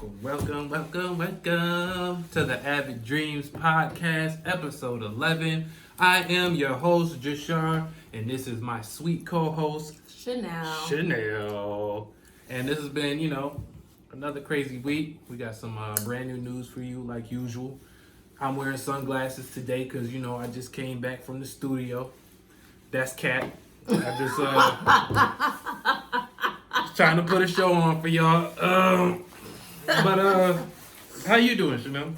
Welcome to the Avid Dreams Podcast, episode 11. I am your host, JASHAR, and this is my sweet co-host, Chanel. And this has been, another crazy week. We got some brand new news for you, like usual. I'm wearing sunglasses today because, I just came back from the studio. That's Cat. I just trying to put a show on for y'all. But how you doing, Chanel?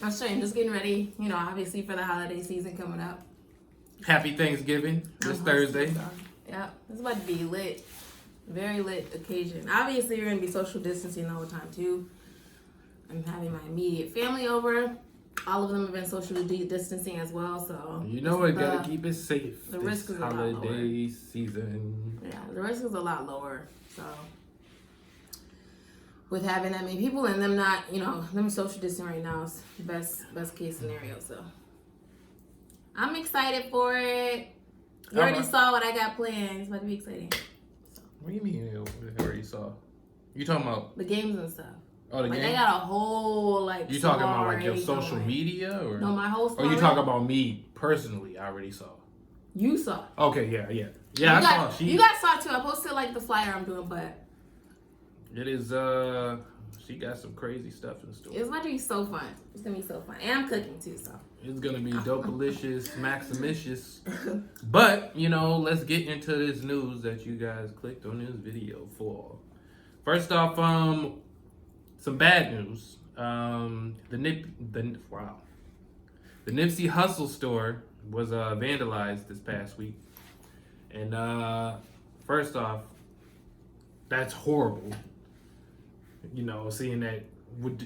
I'm straight. I'm just getting ready, obviously for the holiday season coming up. Happy Thanksgiving this Thursday. Yeah, it's about to be lit. Very lit occasion. Obviously, you're going to be social distancing the whole time, too. I'm having my immediate family over. All of them have been socially distancing as well, so... You know it, gotta keep it safe. The risk is a lot lower. Holiday season. Yeah, the risk is a lot lower, so... With having that many people and them not, them social distancing right now is the best case scenario, so... I'm excited for it. You already saw what I got planned. It's about to be exciting. So. What do you mean you already saw? You talking about... The games and stuff. Oh, the game? They got a whole, You talking about, your social media? Or? No, my whole story. Or you talking about me personally? I already saw. You saw. Okay, yeah. Yeah, I saw. You guys saw, too. I posted, the flyer I'm doing, but... It is, she got some crazy stuff in store. It's going to be so fun. It's going to be so fun. And I'm cooking, too, so... It's going to be dope-alicious, maximicious. But, let's get into this news that you guys clicked on this video for. First off, some bad news. The Nipsey Hussle store was vandalized this past week. And first off, that's horrible. Seeing that,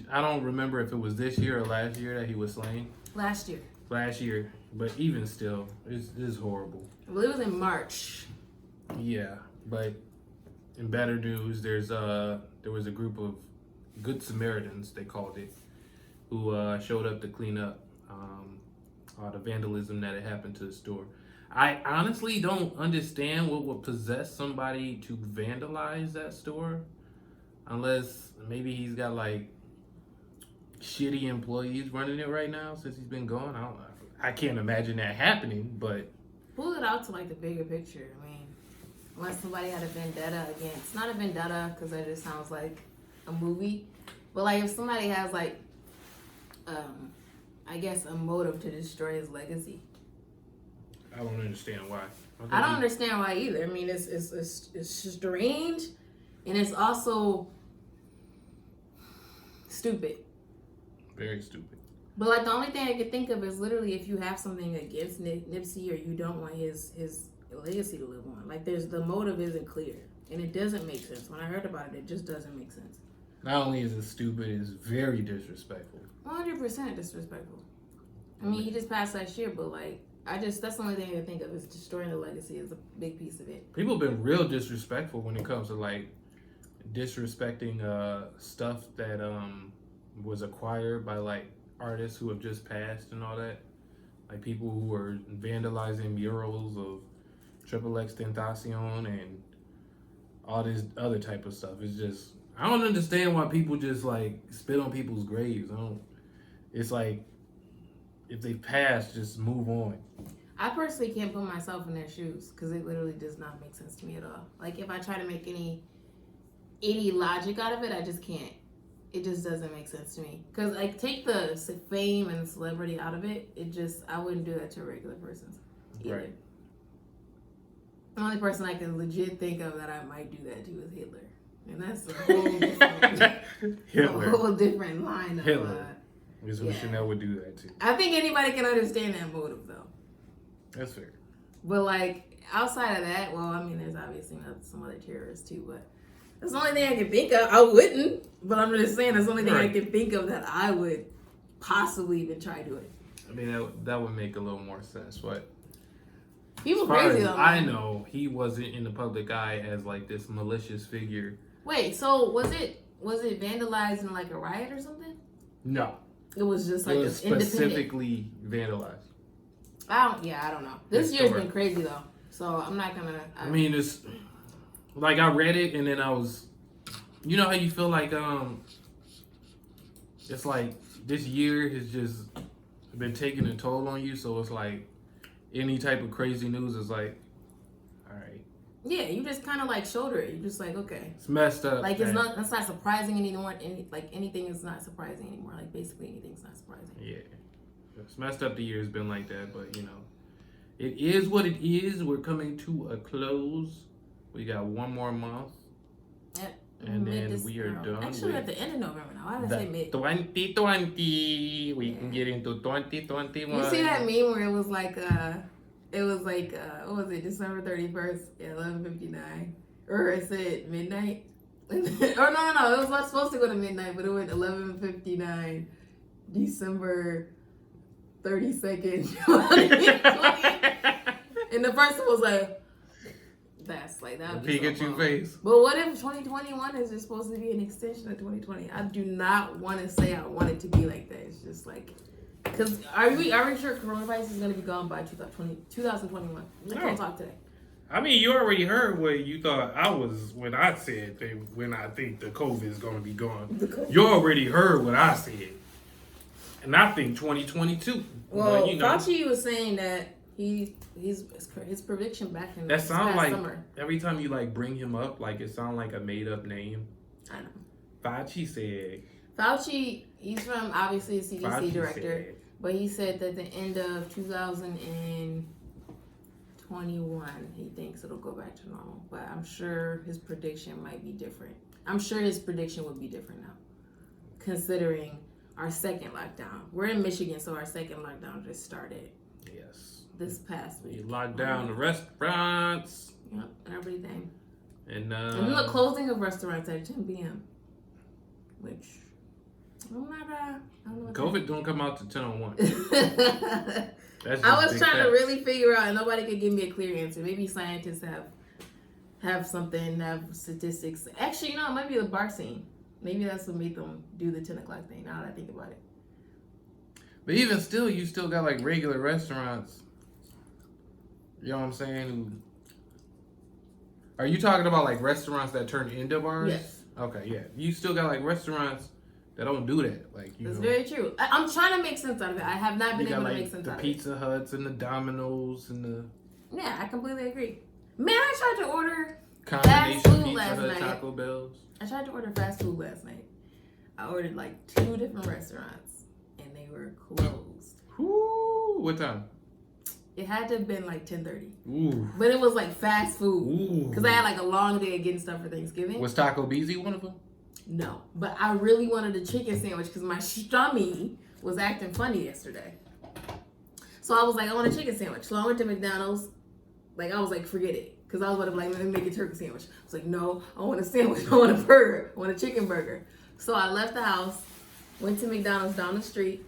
I don't remember if it was this year or last year that he was slain. Last year. But even still, it's horrible. I believe it was in March. Yeah, but in better news, there was a group of Good Samaritans, they called it, who showed up to clean up all the vandalism that had happened to the store. I honestly don't understand what would possess somebody to vandalize that store, unless maybe he's got shitty employees running it right now since he's been gone. I can't imagine that happening, but... Pull it out to the bigger picture. I mean, unless somebody had a vendetta against... Not a vendetta, because that just sounds like a movie. But if somebody has I guess a motive to destroy his legacy. I don't understand why. I don't understand why either. I mean, it's strange, and it's also stupid. Very stupid. But the only thing I could think of is literally if you have something against Nipsey or you don't want his legacy to live on. The motive isn't clear, and it doesn't make sense. When I heard about it, it just doesn't make sense. Not only is it stupid, it's very disrespectful. 100% disrespectful. I mean, he just passed last year, but that's the only thing I can think of is destroying the legacy is a big piece of it. People have been real disrespectful when it comes to disrespecting stuff that was acquired by artists who have just passed and all that. People who are vandalizing murals of XXXTentacion and all this other type of stuff. It's just, I don't understand why people just spit on people's graves. It's if they pass, just move on. I personally can't put myself in their shoes because it literally does not make sense to me at all. If I try to make any logic out of it, I just can't. It just doesn't make sense to me. Because take the fame and celebrity out of it, I wouldn't do that to a regular person either. Right. The only person I can legit think of that I might do that to is Hitler. And that's a whole different line of... Hitler is who Chanel would do that to. I think anybody can understand that motive, though. That's fair. But, outside of that, there's obviously some other terrorists, too, but that's the only thing I can think of. I wouldn't, but I'm just saying that's the only thing I can think of that I would possibly even try doing. I mean, that would make a little more sense, but... People crazy, though. I know, he wasn't in the public eye as, this malicious figure. Wait, so was it vandalized in a riot or something? No. It was just it was specifically vandalized. I don't know. This year's been crazy though, so I'm not gonna. I mean, it's I read it and then I was you know how you feel like it's like this year has just been taking a toll on you, so it's like any type of crazy news is like, all right. Yeah, you just kind of like shoulder it. You're just like, okay, it's messed up. Like it's not surprising anymore. Anything is not surprising anymore. Like basically anything's not surprising. Yeah, it's messed up. The year's been like that, but you know, it is what it is. We're coming to a close. We got one more month. Yep. And then we are done. Actually, at the end of November now. Why did I say mid? 2020. We can get into 2021. You see that meme where it was like, what was it? December 31st at 11:59, or it said midnight. Or no, it was not supposed to go to midnight, but it went 11:59, December 32nd. And the person was like, that's like that. Pikachu face. But what if 2021 is just supposed to be an extension of 2020? I do not want to say I want it to be like that. It's just like, because are we sure coronavirus is going to be gone by 2021? I can't talk today. I mean, you already heard what you thought I was when I said when I think the COVID is going to be gone. You already heard what I said. And I think 2022. Well, but, you know, Fauci was saying that his prediction back in that sounds like summer. Every time you like bring him up, like it sounds like a made up name. I know. Fauci said. Fauci, he's from obviously a CDC Fauci director, said, but he said that the end of 2021, he thinks it'll go back to normal. But I'm sure his prediction might be different. I'm sure his prediction would be different now, considering our second lockdown. We're in Michigan, so our second lockdown just started. Yes. This past week. You locked down the restaurants. Yep, and everything. And then the closing of restaurants at 10 p.m. Which I'm not. I don't know. COVID don't come out to 10:01. I was trying to really figure out, and nobody could give me a clear answer. Maybe scientists have something, have statistics. Actually, it might be the bar scene. Maybe that's what made them do the 10 o'clock thing. Now that I think about it. But even still, you still got like regular restaurants. You know what I'm saying? Are you talking about like restaurants that turn into bars? Yes. Okay, yeah. You still got like restaurants that don't do that. Like That's very true. I'm trying to make sense out of it. I have not been able to make sense out of it. The Pizza Huts and the Domino's and the. Yeah, I completely agree. Man, I tried to order combination fast food Pizza last Hut, night. Taco Bells. I tried to order fast food last night. I ordered like 2 different restaurants and they were closed. Whoo! What time? It had to have been like 10:30. Ooh. But it was like fast food. Ooh. Because I had like a long day of getting stuff for Thanksgiving. Was Taco Beezy one of them? No. But I really wanted a chicken sandwich because my stomach was acting funny yesterday. So I was like, I want a chicken sandwich. So I went to McDonald's. Like, I was like, forget it. Because I was about to be like, let me make a turkey sandwich. I was like, no, I want a sandwich. I want a burger. I want a chicken burger. So I left the house, went to McDonald's down the street.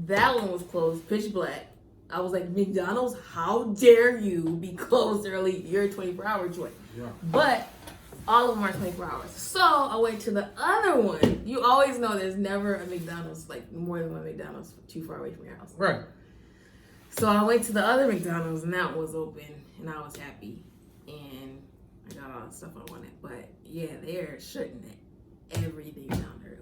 That one was closed, pitch black. I was like, McDonald's, how dare you be closed early? You're a 24-hour joint. Yeah. But all of them are 24 hours. So I went to the other one. You always know there's never a McDonald's, like more than one McDonald's too far away from your house. Right. So I went to the other McDonald's and that was open and I was happy. And I got all the stuff I wanted. But yeah, they're shutting everything down early.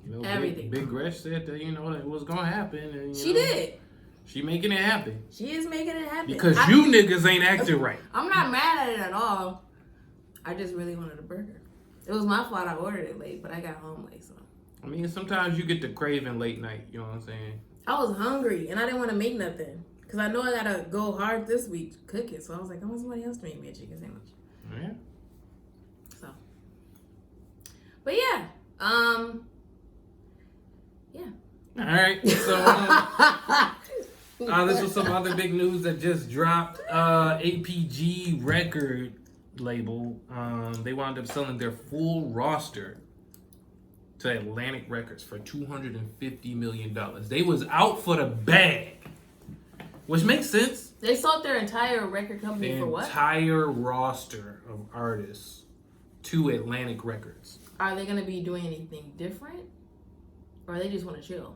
You know, everything. Big Gresh said that, that it was going to happen. And, she did. She making it happen. She is making it happen. Because you niggas ain't acting right. I'm not mad at it at all. I just really wanted a burger. It was my fault I ordered it late, but I got home late, so. I mean, sometimes you get the craving late night, you know what I'm saying? I was hungry, and I didn't want to make nothing. Because I know I got to go hard this week, cook it. So I was like, I want somebody else to make me a chicken sandwich. Yeah. So. But yeah. Yeah. All right. So, this was some other big news that just dropped. APG record label. They wound up selling their full roster to Atlantic Records for $250 million. They was out for the bag. Which makes sense. They sold their entire record company for what? Entire roster of artists to Atlantic Records. Are they going to be doing anything different? Or they just want to chill?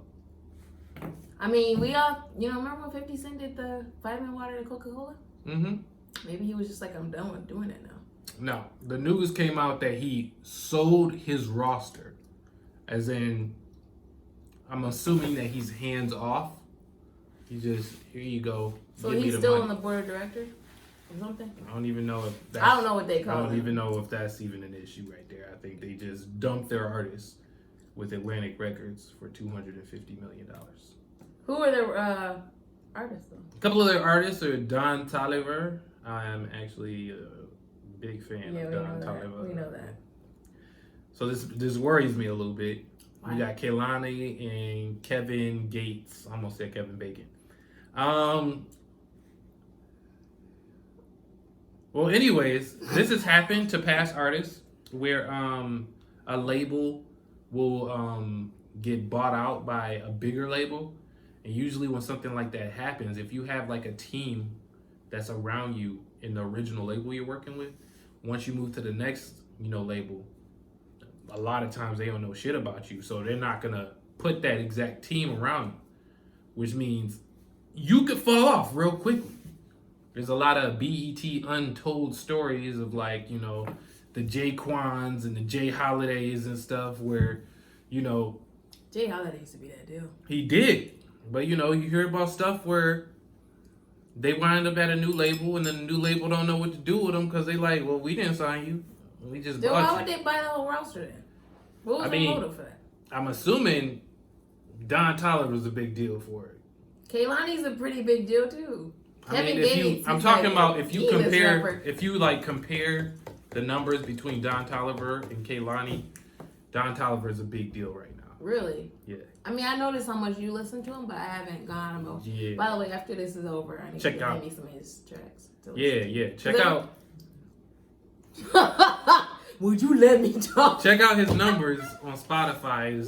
I mean, we all, remember when 50 Cent did the vitamin water to Coca-Cola? Mm-hmm. Maybe he was just like, I'm done with doing it now. No, the news came out that he sold his roster, as in, I'm assuming that he's hands off. He just, here you go. So he's still on the board of directors or something? I don't even know if that's, I don't know what they call it. I don't even know if that's even an issue right there. I think they just dumped their artists with Atlantic Records for $250 million. Who are their artists though? A couple of their artists are Don Toliver. I am actually a big fan of Don Toliver. We know that. So this worries me a little bit. Why? We got Kehlani and Kevin Gates. I almost said Kevin Bacon. Well, anyways, this has happened to past artists where a label will get bought out by a bigger label. And usually when something like that happens, if you have like a team that's around you in the original label you're working with, once you move to the next, label, a lot of times they don't know shit about you. So they're not going to put that exact team around you, which means you could fall off real quickly. There's a lot of BET untold stories of like, the J Quans and the J Holidays and stuff where, J Holiday used to be that deal. He did. But, you hear about stuff where they wind up at a new label and then the new label don't know what to do with them because they like, well, we didn't sign you. We just then bought why you. would they buy the whole roster then? What was the motive for that? I'm assuming Don Toliver was a big deal for it. Kehlani's a pretty big deal too. Kevin Gates. I'm talking about if you compare the numbers between Don Toliver and Kehlani, Don Toliver is a big deal right now. Really? Yeah. I mean, I noticed how much you listen to him, but I haven't gone him over. Yeah. By the way, after this is over, I need to give me some of his tracks. Yeah. Check out. Would you let me talk? Check out his numbers on Spotify.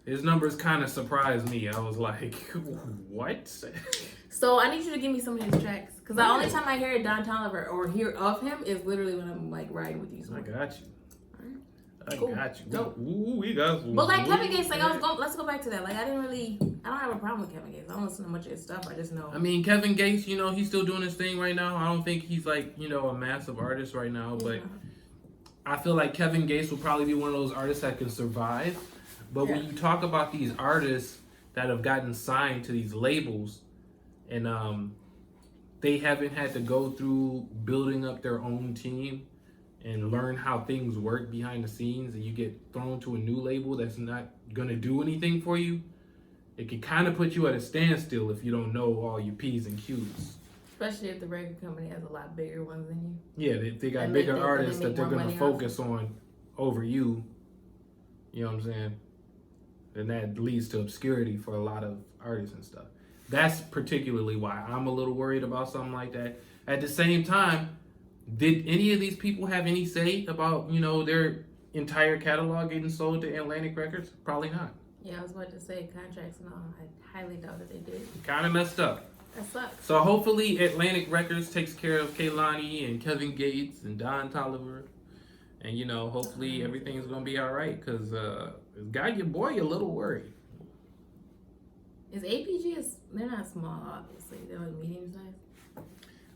His numbers kind of surprised me. I was like, what? So I need you to give me some of his tracks. Because the only time I hear Don Toliver or hear of him is literally when I'm like riding with you. I got you. Cool. I got you. Dope. We got you. But like Kevin Gates, let's go back to that. Like I don't have a problem with Kevin Gates. I don't listen to much of his stuff. I just know. I mean, Kevin Gates, he's still doing his thing right now. I don't think he's like, a massive artist right now. But I feel like Kevin Gates will probably be one of those artists that can survive. But when you talk about these artists that have gotten signed to these labels and they haven't had to go through building up their own team and learn how things work behind the scenes, and you get thrown to a new label that's not going to do anything for you, it can kind of put you at a standstill if you don't know all your P's and Q's. Especially if the record company has a lot bigger ones than you. Yeah, they got bigger artists that they're going to focus on over you. You know what I'm saying? And that leads to obscurity for a lot of artists and stuff. That's particularly why I'm a little worried about something like that. At the same time, did any of these people have any say about, their entire catalog getting sold to Atlantic Records? Probably not. Yeah, I was about to say contracts and all. I highly doubt that they did. Kind of messed up. That sucks. So hopefully Atlantic Records takes care of Kehlani and Kevin Gates and Don Toliver. And, hopefully everything's going to be all right because it's got your boy a little worried. Is APG, they're not small, obviously. They're like medium size.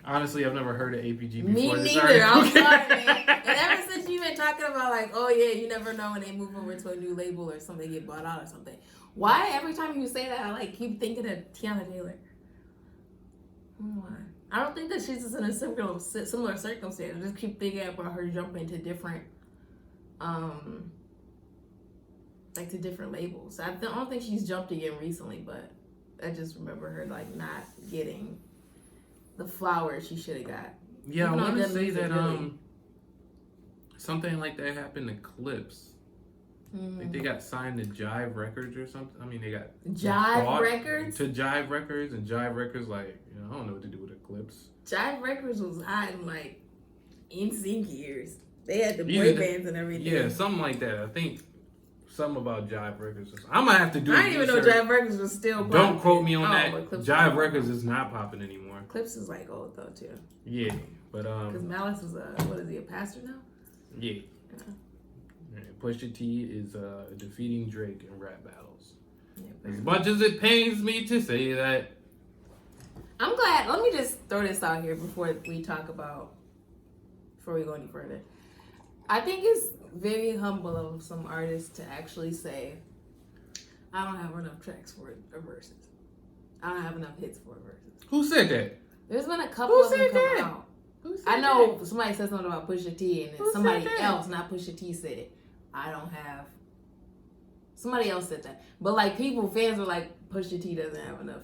Honestly, I've never heard of APG before. Me neither. I'm sorry, man. And ever since you've been talking about like, oh yeah, you never know when they move over to a new label or something get bought out or something. Why every time you say that, I like keep thinking of Tiana Taylor? Why? I don't think that she's just in a similar circumstance. I just keep thinking about her jumping to different, to different labels. I don't think she's jumped again recently, but I just remember her like not getting the flowers she should have got. Yeah, I want to say that something like that happened to Clips. Like they got signed to Jive Records or something. I mean, they got Jive Records to Jive Records, and Jive Records like I don't know what to do with the Clips. Jive Records was hot in like NSYNC years. They had the boy bands and everything. Yeah, something like that. I think something about Jive Records. I'm gonna have to do. I didn't even know Jive Records was still popping. Don't quote me on that. Jive Records is not popping anymore. Clips is like old though too. Yeah, but because Malice is a pastor now? Yeah. And Pusha T is defeating Drake in rap battles. Yeah, as much as it pains me to say that. I'm glad. Let me just throw this out here before we talk about before we go any further. I think it's very humble of some artists to actually say, I don't have enough tracks for a versus. I don't have enough hits for a versus. Who said that? There's been a couple of them come out. I know somebody said something about Pusha T, and then somebody else, not Pusha T, said it. I don't have. Somebody else said that, but like fans were like, Pusha T doesn't have enough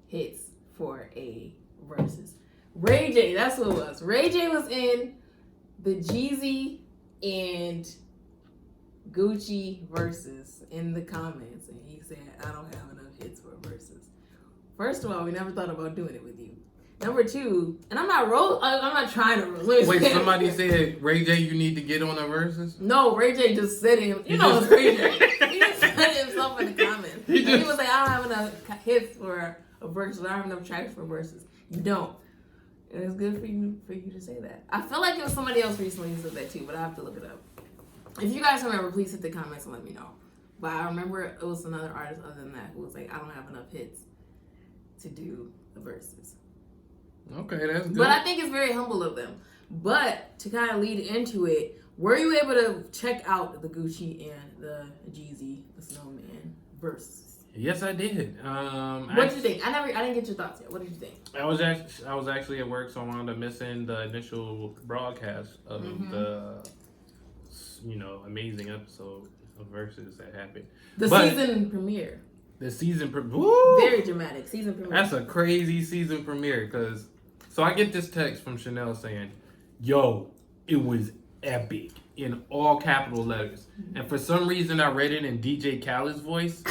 hits for a versus. Ray J, that's what it was. Ray J was in the Jeezy and Gucci versus in the comments, and he said, I don't have enough hits for a versus. First of all, we never thought about doing it with you. Number two, and I'm not trying to roll. Wait, somebody said, Ray J, you need to get on a versus? No, Ray J just said it. It's Ray J. He just said it himself in the comments. He was like, I don't have enough hits for a versus. I don't have enough tracks for versus. You don't. And it's good for you to say that. I feel like it was somebody else recently who said that too, but I have to look it up. If you guys remember, please hit the comments and let me know. But I remember it was another artist other than that who was like, I don't have enough hits to do the verses. Okay, that's good. But I think it's very humble of them. But to kind of lead into it, were you able to check out the Gucci and the Jeezy, the Snowman verses? Yes, I did. What did you think? I didn't get your thoughts yet. What did you think? I was actually at work, so I wound up missing the initial broadcast of the amazing episode of Versus that happened. Season premiere. The season Very dramatic season premiere. That's a crazy season premiere because. So I get this text from Chanel saying, yo, it was epic in all capital letters. And for some reason I read it in DJ Khaled's voice.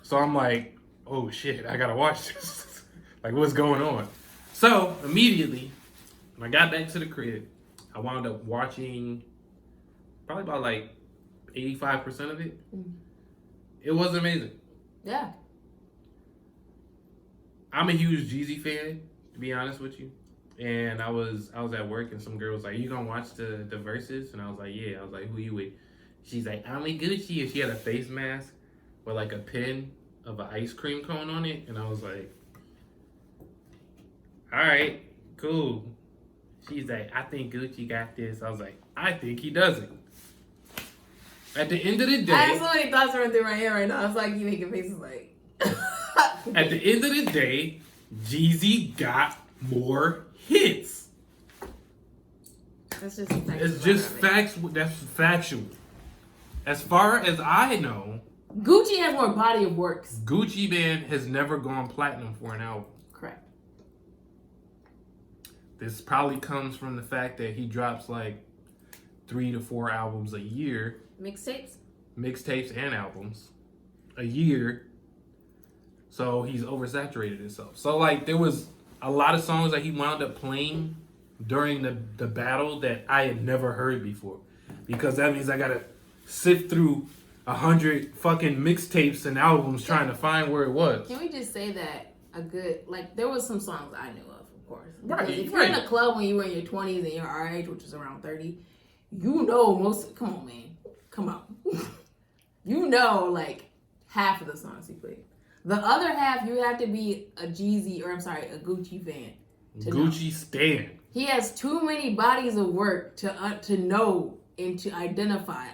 So I'm like, oh shit, I gotta watch this. Like, what's going on? So immediately, when I got back to the crib, I wound up watching probably about like 85% of it. It was amazing. Yeah. I'm a huge Jeezy fan, to be honest with you. And I was at work and some girl was like, you gonna watch the verses? And I was like, yeah. I was like, who you with? She's like, I'm with Gucci. And she had a face mask with like a pin of an ice cream cone on it. And I was like, all right, cool. She's like, I think Gucci got this. I was like, I think he doesn't. At the end of the day, I have so many thoughts running through my head right now. It's like you making faces like. At the end of the day, Jeezy got more hits. That's just facts. It's just facts. That's factual. As far as I know, Gucci has more body of works. Gucci Mane has never gone platinum for an album. Correct. This probably comes from the fact that he drops like 3 to 4 albums a year. Mixtapes and albums a year. So he's oversaturated himself. So like there was a lot of songs that he wound up playing during the battle that I had never heard before. Because that means I gotta sift through 100 fucking mixtapes and albums trying to find where it was. Can we just say that there was some songs I knew of course. Right. Because if you're in a club when you were in your 20s and you're our age, which is around 30, you know come on, man. Come on. You know like half of the songs he played. The other half, you have to be a Gucci fan. Gucci stan. He has too many bodies of work to know and to identify,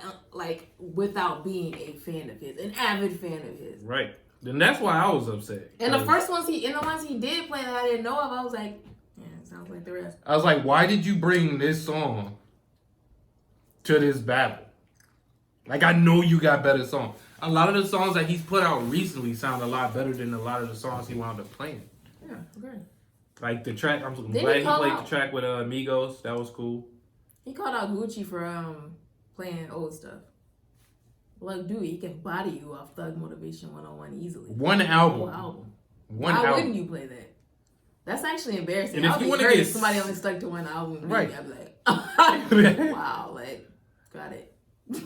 without being a fan of his, an avid fan of his. Right. Then that's why I was upset. And the ones he did play that I didn't know of, I was like, yeah, it sounds like the rest. I was like, why did you bring this song to this battle? Like, I know you got better songs. A lot of the songs that he's put out recently sound a lot better than a lot of the songs he wound up playing. Yeah, okay. Like the track, I'm glad he played the track with Migos. That was cool. He called out Gucci for playing old stuff. Like, dude, he can body you off Thug Motivation 101 easily. One album. Why wouldn't you play that? That's actually embarrassing. And if you want to get somebody only stuck to one album, right? I'd be like, wow, like, got it.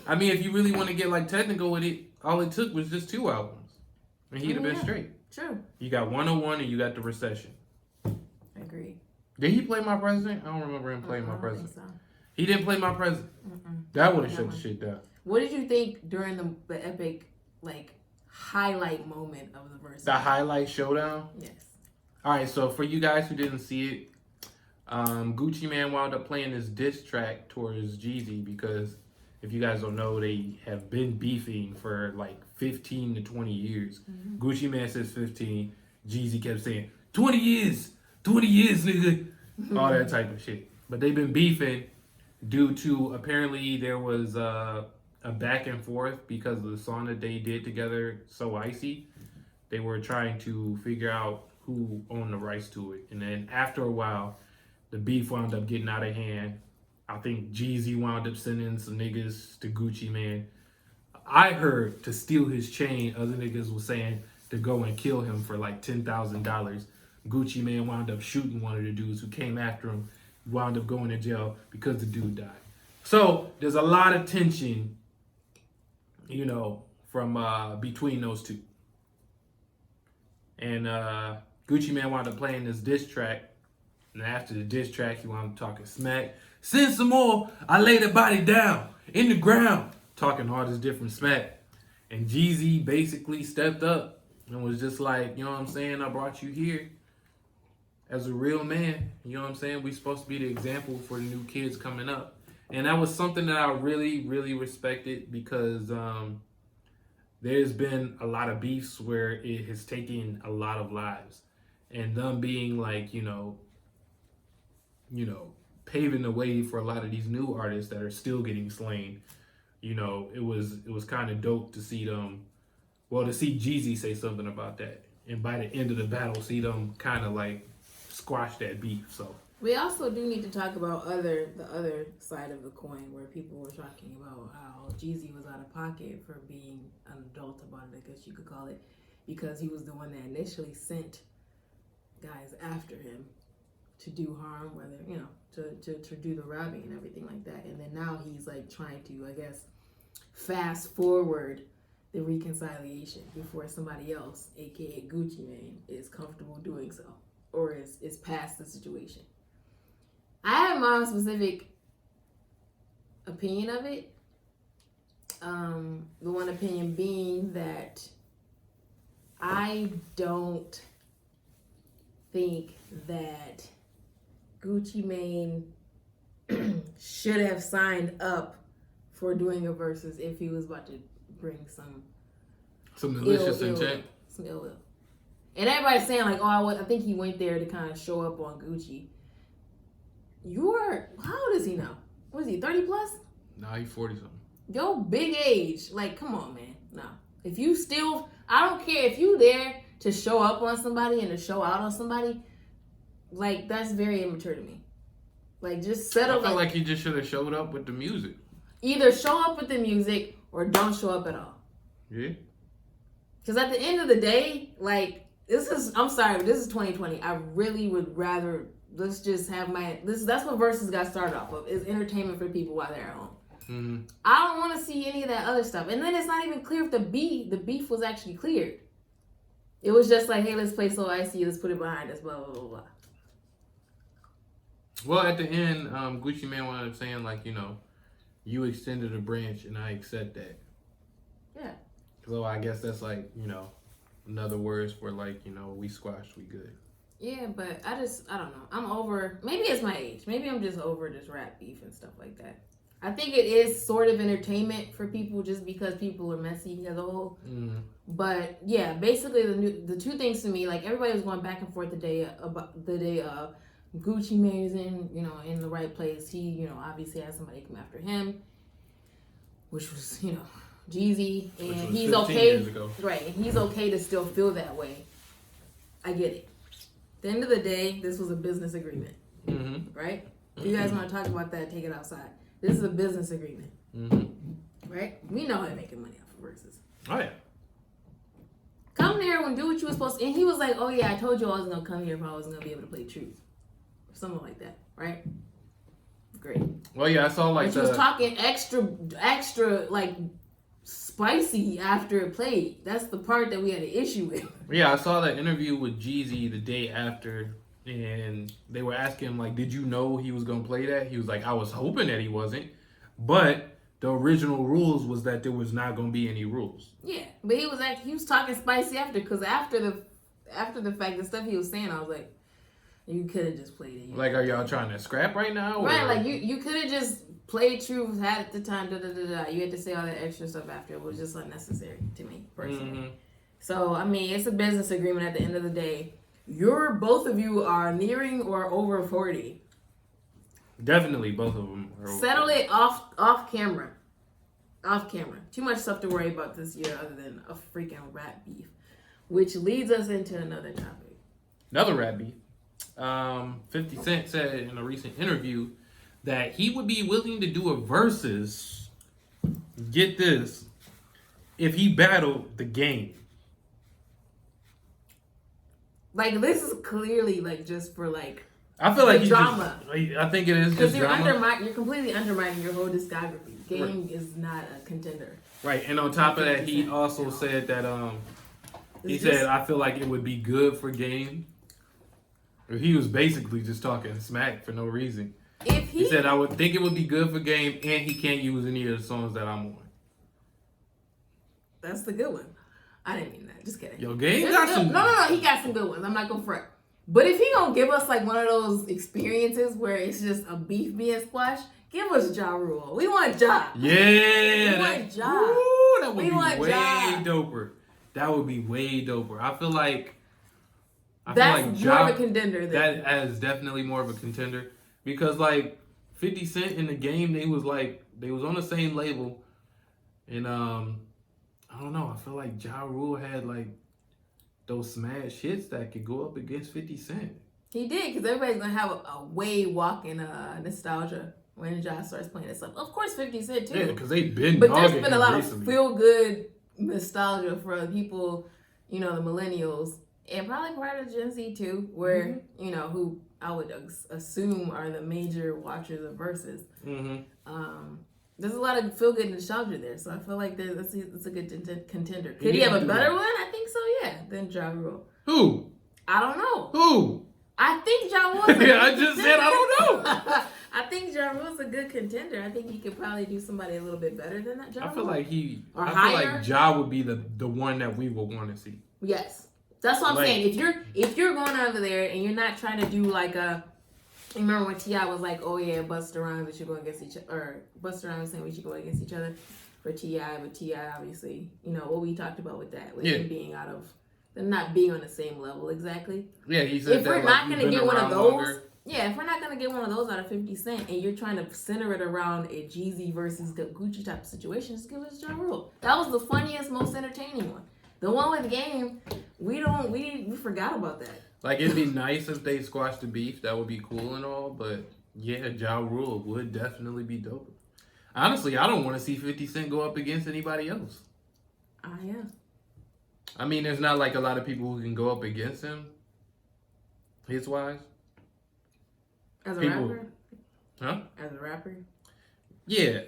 I mean, if you really want to get like technical with it, all it took was just 2 albums, and he'd have been straight. True. You got 101 and you got The Recession. I agree. Did he play My President? I don't remember him playing My President. So. He didn't play My President. That would have shut the shit down. What did you think during the epic highlight moment of the verse? The highlight showdown? Yes. All right, so for you guys who didn't see it, Gucci Man wound up playing this diss track towards Jeezy because if you guys don't know, they have been beefing for like 15 to 20 years. Mm-hmm. Gucci Man says 15. Jeezy kept saying 20 years, nigga. All that type of shit. But they've been beefing due to apparently there was a back and forth because of the song that they did together, So Icy. They were trying to figure out who owned the rights to it. And then after a while, the beef wound up getting out of hand. I think Jeezy wound up sending some niggas to Gucci Man. I heard to steal his chain, other niggas was saying to go and kill him for like $10,000. Gucci Man wound up shooting one of the dudes who came after him, wound up going to jail because the dude died. So there's a lot of tension, you know, from between those two. And Gucci Man wound up playing this diss track. And after the diss track, he wound up talking smack. Send some more. I lay the body down in the ground. Talking all this different smack. And Jeezy basically stepped up and was just like, you know what I'm saying? I brought you here as a real man. You know what I'm saying? We supposed to be the example for the new kids coming up. And that was something that I really, really respected because there's been a lot of beefs where it has taken a lot of lives. And them being like, you know, paving the way for a lot of these new artists that are still getting slain. You know, it was kind of dope to see them, well, to see Jeezy say something about that. And by the end of the battle, see them kind of like squash that beef. So we also do need to talk about the other side of the coin where people were talking about how Jeezy was out of pocket for being an adult about it, I guess you could call it, because he was the one that initially sent guys after him to do harm, whether, you know, to do the robbing and everything like that. And then now he's like trying to, I guess, fast forward the reconciliation before somebody else, aka Gucci Mane, is comfortable doing so or is past the situation. I have my own specific opinion of it. The one opinion being that I don't think that Gucci Mane should have signed up for doing a Verzuz if he was about to bring some malicious intent. Some ill will. And everybody's saying like, oh, I think he went there to kind of show up on Gucci. How old is he now? What is he, 30 plus? Nah, he's 40 something. Yo, big age. Like, come on, man. No. If you still, I don't care if you there to show up on somebody and to show out on somebody, like, that's very immature to me. Like, just settle. I feel like he just should have showed up with the music. Either show up with the music or don't show up at all. Yeah. Because at the end of the day, like, I'm sorry, but this is 2020. I really would rather, let's just have that's what Verzuz got started off of, is entertainment for people while they're at home. Mm-hmm. I don't want to see any of that other stuff. And then it's not even clear if the beef was actually cleared. It was just like, hey, let's play So Icy, let's put it behind us, blah, blah, blah, blah. Well, at the end, Gucci Mane wound up saying, like, you know, you extended a branch and I accept that. Yeah. So I guess that's like, you know, another words for like, you know, we squashed, we good. Yeah, but I don't know. I'm over, maybe it's my age. Maybe I'm just over this rap beef and stuff like that. I think it is sort of entertainment for people just because people are messy as a whole. Mm-hmm. But yeah, basically the two things to me, like everybody was going back and forth the day Gucci Mane is in the right place. He, obviously had somebody come after him, which was, Jeezy, and he's okay. Right, and he's okay to still feel that way. I get it. At the end of the day, this was a business agreement. Mm-hmm. Right? If you guys want to talk about that, take it outside. This is a business agreement. Mm-hmm. Right? We know they're making money off of Verzuz. Oh, yeah. Come there and do what you were supposed to. And he was like, oh, yeah, I told you I was going to come here if I wasn't going to be able to play truth. Or something like that. Right? Great. Well, yeah, I saw like but she was talking extra, like, spicy after it played. That's the part that we had an issue with. Yeah, I saw that interview with Jeezy the day after. And they were asking him, like, did you know he was going to play that? He was like, I was hoping that he wasn't. But the original rules was that there was not going to be any rules. Yeah, but he was talking spicy after, because after the fact, the stuff he was saying, I was like, You could have just played it. Like, are y'all trying to scrap right now? Right, like you could have just played Truth, had it the time, You had to say all that extra stuff after. It was just unnecessary to me, personally. Mm-hmm. So, I mean, it's a business agreement at the end of the day. Both of you are nearing or over 40. Definitely, both of them. Settle it off camera. Off camera. Too much stuff to worry about this year other than a freaking rap beef. Which leads us into another topic. Another rap beef. 50 Cent said in a recent interview that he would be willing to do a Verzuz, get this, if he battled the Game. Like, this is clearly, like, just for, like, I feel like drama. I think it is just drama. You're completely undermining your whole discography. Game is not a contender. Right, and on top of that, he also said that said, I feel like it would be good for Game. He was basically just talking smack for no reason. He said, I would think it would be good for Game, and he can't use any of the songs that I'm on. That's the good one. I didn't mean that. Just kidding. Yo, Game got some... No. He got some good ones. I'm not going to front. But if he gonna give us like one of those experiences where it's just a beef being squashed, give us Ja Rule. We want Ja. Yeah. We want Ja. Ooh, that would be way doper. That would be way doper. I feel like that's more of a contender. That is definitely more of a contender because like 50 Cent in the Game, they was on the same label, and I don't know. I feel like Ja Rule had like those smash hits that could go up against 50 Cent. He did, because everybody's going to have a way walking nostalgia when Ja starts playing this stuff. Of course, 50 Cent, too. Yeah, because they've been But there's been a lot of feel-good nostalgia for people, the millennials, and probably part of Gen Z, too, where, who I would assume are the major watchers of Verzuz. Mm-hmm. There's a lot of feel-good nostalgia there, so I feel like it's a good contender. Could he have a better one? I think so, yeah, than Ja Rule. Who? I don't know. Who? I think Ja Rule's yeah, I just said I don't know. I think Ja Rule's a good contender. I think he could probably do somebody a little bit better than that. Ja Rule. I feel like Ja would be the one that we would want to see. Yes, that's what I'm saying. If you're going over there and you're not trying to do like a. Remember when T.I. was like, oh yeah, Busta Rhymes, we should go against each other. Or Busta Rhymes saying we should go against each other for T.I. But T.I. obviously, what we talked about with that. With him being them not being on the same level exactly. Yeah, he said if we're not going to get one of those. Yeah, if we're not going to get one of those out of 50 Cent and you're trying to center it around a Jeezy versus the Gucci type of situation, just give us Ja Rule. That was the funniest, most entertaining one. The one with Game, we forgot about that. Like, it'd be nice if they squashed the beef. That would be cool and all. But, yeah, Ja Rule would definitely be dope. Honestly, I don't want to see 50 Cent go up against anybody else. Yeah. I mean, there's not, like, a lot of people who can go up against him. Hits-wise. As a rapper? Huh? As a rapper? Yeah.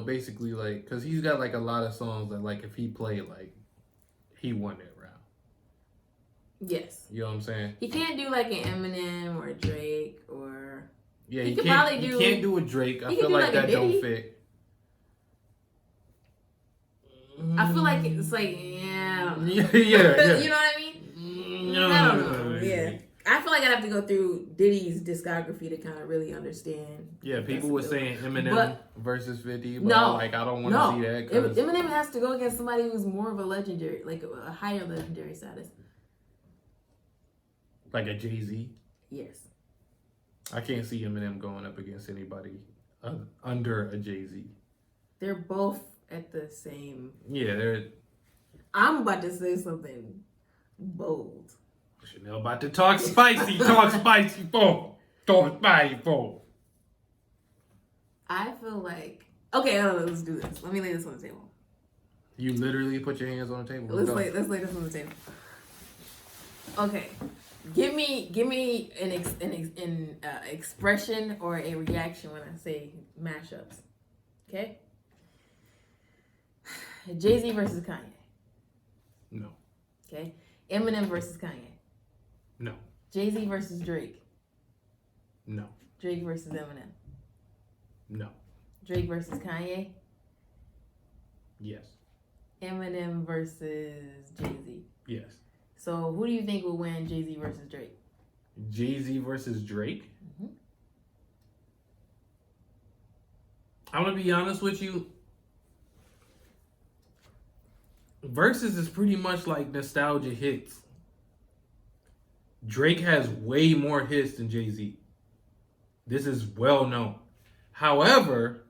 Basically, like, because he's got, like, a lot of songs that, like, if he played, like, he won it. Yes. You know what I'm saying? He can't do like an Eminem or a Drake or... Yeah, he can't do a Drake. I feel like that don't fit. I feel like it's like, yeah. Yeah. You know what I mean? I don't know. Yeah. I feel like I'd have to go through Diddy's discography to kind of really understand. Yeah, people were saying Eminem versus 50, but I don't want to see that. Cause Eminem has to go against somebody who's more of a legendary, like a higher legendary status. Like a Jay-Z? Yes. I can't see Eminem going up against anybody under a Jay-Z. They're both at the same... Yeah, they're... I'm about to say something bold. Chanel about to talk spicy. Talk spicy, fool. Talk spicy, fool. I feel like... Okay, let's do this. Let me lay this on the table. You literally put your hands on the table. Let's lay this on the table. Okay. Give me an expression or a reaction when I say mashups. Okay? Jay-Z versus Kanye. No. Okay? Eminem versus Kanye. No. Jay-Z versus Drake. No. Drake versus Eminem. No. Drake versus Kanye. Yes. Eminem versus Jay-Z. Yes. So who do you think will win Jay-Z versus Drake? Jay-Z versus Drake. Mm-hmm. I'm gonna be honest with you. Verzuz is pretty much like nostalgia hits. Drake has way more hits than Jay-Z. This is well known. However,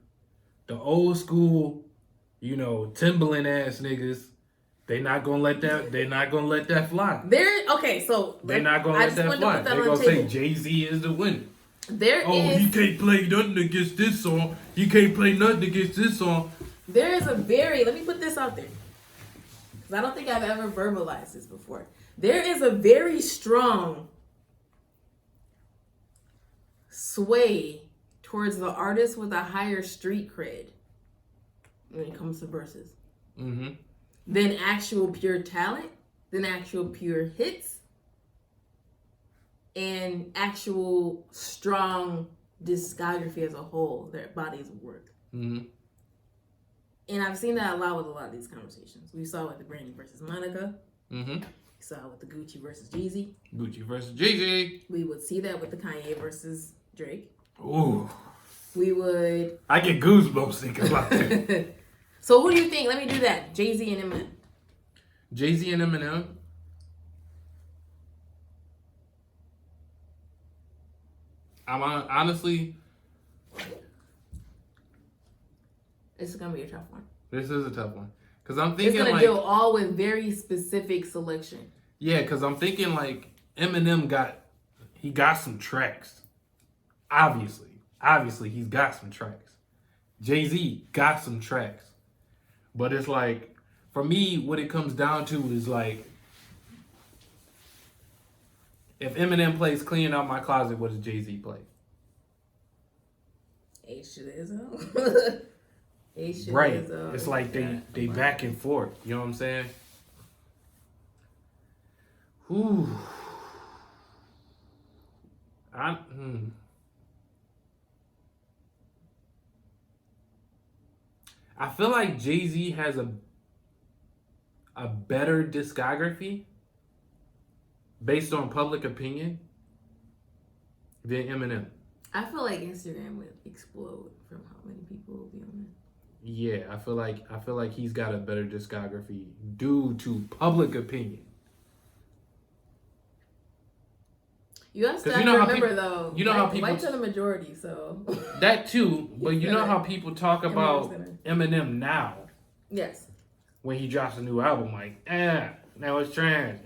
the old school, Timberland ass niggas, they're not gonna let that fly. So they're not gonna let that fly. They're gonna say Jay-Z is the winner. He can't play nothing against this song. He can't play nothing against this song. There is let me put this out there. Because I don't think I've ever verbalized this before. There is a very strong sway towards the artist with a higher street cred when it comes to verses. Mm-hmm. Than actual pure talent, than actual pure hits, and actual strong discography as a whole, their bodies of work. Mm-hmm. And I've seen that a lot with a lot of these conversations. We saw it with the Brandy versus Monica. Mm-hmm. We saw it with the Gucci versus Jeezy. Gucci versus Jeezy. We would see that with the Kanye versus Drake. Ooh. We would... I get goosebumps thinking about that. So who do you think? Let me do that. Jay-Z and Eminem. Jay-Z and Eminem. I'm honestly... This is going to be a tough one. This is a tough one. Because I'm thinking it's going to deal all with very specific selection. Yeah, because I'm thinking like Eminem got some tracks. Obviously he's got some tracks. Jay-Z got some tracks. But it's like, for me, what it comes down to is like, if Eminem plays Clean Out My Closet, what does Jay-Z play? Right. It's like they back and forth. You know what I'm saying? Ooh. I feel like Jay-Z has a better discography based on public opinion than Eminem. I feel like Instagram would explode from how many people will be on it. Yeah, I feel like he's got a better discography due to public opinion. You have to remember though. How people whites are the majority, so that too. But you know how people talk about Eminem now. Yes. When he drops a new album, like, now it's trash.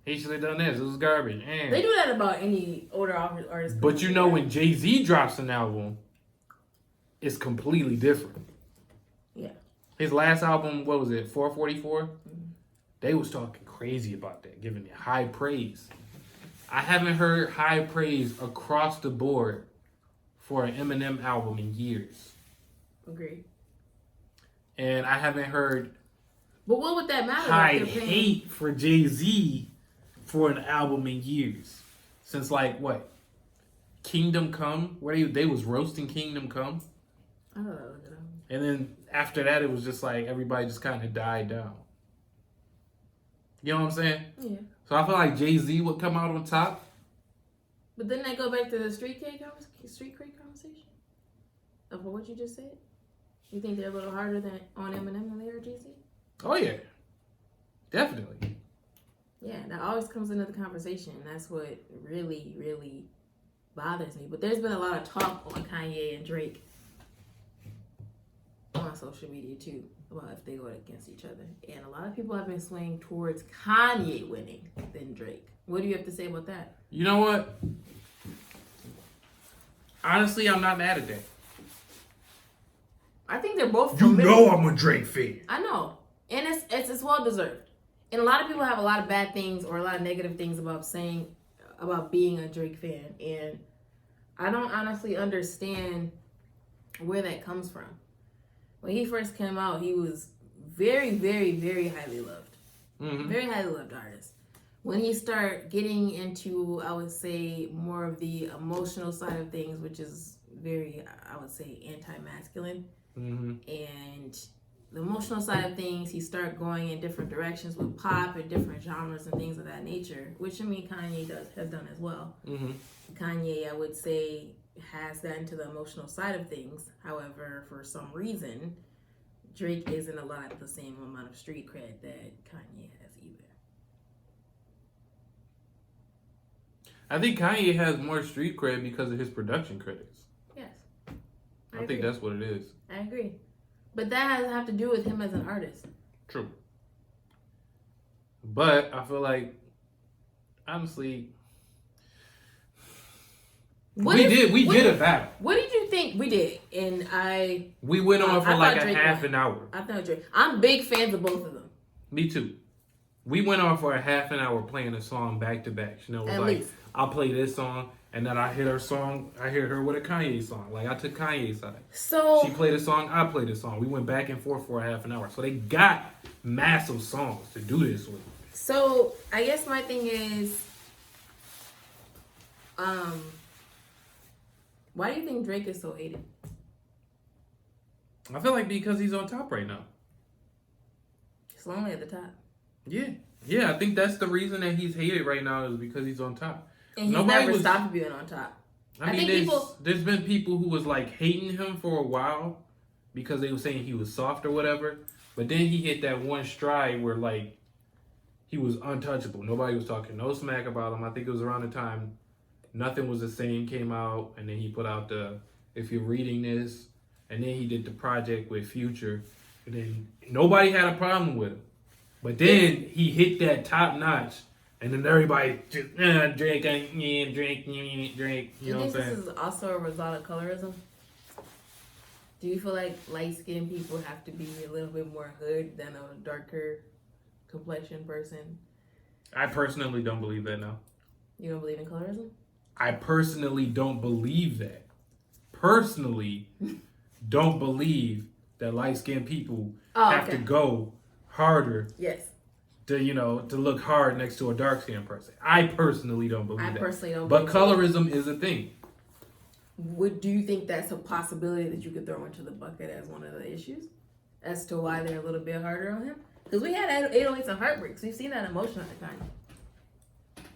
He should have done this. It was garbage. They do that about any older artist. But when Jay-Z drops an album, it's completely different. Yeah. His last album, what was it, 444? Mm-hmm. They was talking crazy about that, giving it high praise. I haven't heard high praise across the board for an Eminem album in years. Agreed. And I haven't heard but what would that matter? High hate for Jay-Z for an album in years. Since like what? Kingdom Come? Where they was roasting Kingdom Come? I don't know. And then after that it was just like everybody just kind of died down. You know what I'm saying? Yeah. So I feel like Jay-Z would come out on top. But then they go back to the street cred conversation of what you just said. You think they're a little harder on Eminem than they are Jay-Z? Oh yeah, definitely. Yeah, that always comes into the conversation. That's what really, really bothers me. But there's been a lot of talk on Kanye and Drake on social media too about if they go against each other. And a lot of people have been swaying towards Kanye winning than Drake. What do you have to say about that? You know what? Honestly, I'm not mad at that. I think they're both. You know I'm a Drake fan. I know. And it's well deserved. And a lot of people have a lot of bad things or a lot of negative things about being a Drake fan. And I don't honestly understand where that comes from. When he first came out, he was very, very, very highly loved. Mm-hmm. Very highly loved artist. When he started getting into, I would say, more of the emotional side of things, which is very, I would say, anti-masculine. Mm-hmm. And the emotional side of things, he started going in different directions with pop and different genres and things of that nature, which I mean Kanye has done as well. Mm-hmm. Kanye, I would say, has gotten to the emotional side of things. However, for some reason, Drake isn't allowed the same amount of street cred that Kanye has either. I think Kanye has more street cred because of his production credits. Yes. I think that's what it is. I agree. But that doesn't have to do with him as an artist. True. But I feel like, honestly, we did a battle. What did you think we did? And we went on for like a half an hour. I thought Drake. I'm big fans of both of them. Me too. We went on for a half an hour playing a song back to back. You know, it was like, I'll play this song, and then I hit her song. I hit her with a Kanye song. Like, I took Kanye's side. So she played a song, I played a song. We went back and forth for a half an hour. So they got massive songs to do this with. So I guess my thing is, why do you think Drake is so hated? I feel like because he's on top right now. He's lonely at the top. Yeah. I think that's the reason that he's hated right now is because he's on top. And he's never stopped being on top. I mean, there's been people who was like hating him for a while because they were saying he was soft or whatever. But then he hit that one stride where like he was untouchable. Nobody was talking no smack about him. I think it was around the time Nothing Was the Same came out, and then he put out the If You're Reading This, and then he did the project with Future, and then nobody had a problem with him. But then he hit that top notch. And then everybody just, Drake, Drake. You know what I'm saying? This is also a result of colorism? Do you feel like light-skinned people have to be a little bit more hood than a darker complexion person? I personally don't believe that now. You don't believe in colorism? I personally don't believe that. Personally, don't believe that light-skinned people have to go harder. Yes. To look hard next to a dark-skinned person. I personally don't believe that. I personally don't But colorism is a thing. Do you think that's a possibility that you could throw into the bucket as one of the issues? As to why they're a little bit harder on him? Because we had 808s and Heartbreaks. We've seen that emotion at the time.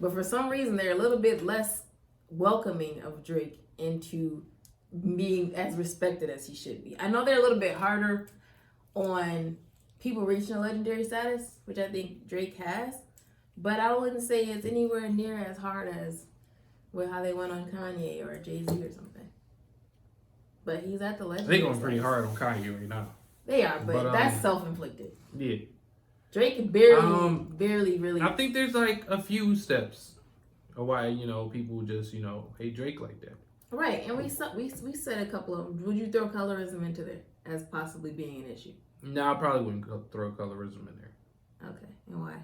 But for some reason, they're a little bit less welcoming of Drake into being as respected as he should be. I know they're a little bit harder on people reaching a legendary status, which I think Drake has, but I wouldn't say it's anywhere near as hard as with how they went on Kanye or Jay-Z or something. But he's at the legendary They're going pretty hard on Kanye right now. They are, but that's self-inflicted. Yeah. Drake barely really. I think there's like a few steps of why, people just, hate Drake like that. Right, and we said a couple of them. Would you throw colorism into there as possibly being an issue? No, I probably wouldn't throw colorism in there. Okay, and why?